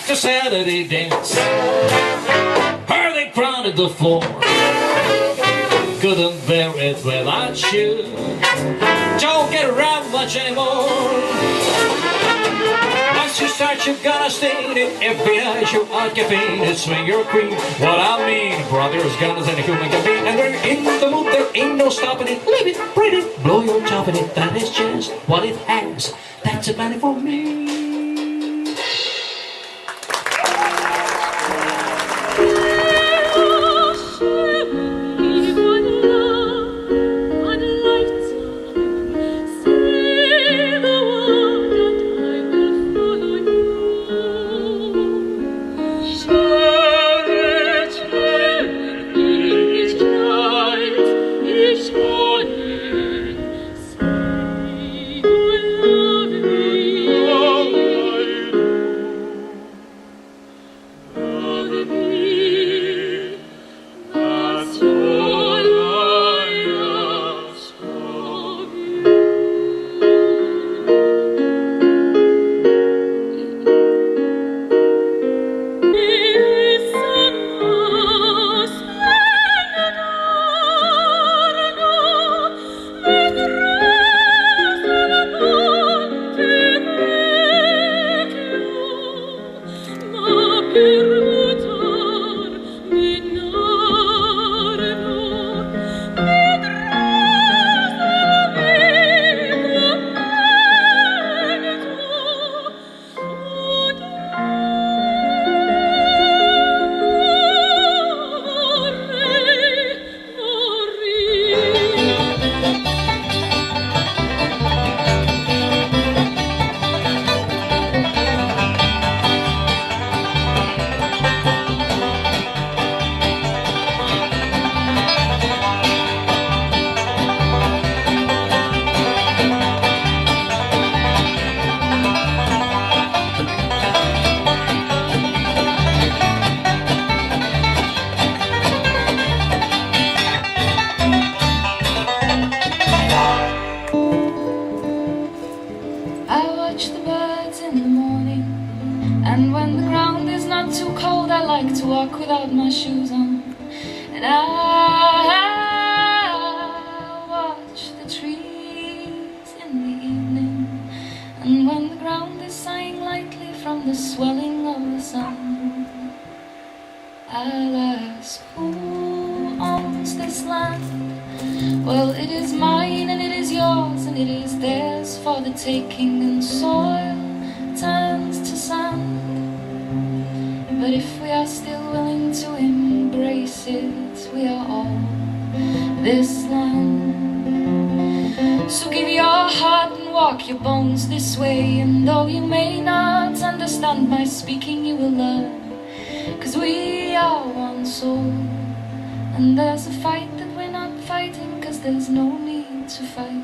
the Saturday dance, where they crowded the floor. Couldn't bear it without you. Don't get around much anymore. Once you start, you're gonna stain it. Every night you occupy it. Swing your queen. What I mean, brothers, guns, and a human can be. And we're in the mood, there ain't no stopping it. Live it, breathe it, blow your top in it. That is just what it has. That's a money for me. And when the ground is not too cold, I like to walk without my shoes on. And I watch the trees in the evening. And when the ground is sighing lightly from the swelling of the sun, I'll ask, who owns this land? Well, it is mine and it is yours and it is theirs for the taking, and soil turns to sand. But if we are still willing to embrace it, we are all this land. So give your heart and walk your bones this way, and though you may not understand my speaking, you will learn. 'Cause we are one soul, and there's a fight that we're not fighting, 'cause there's no need to fight.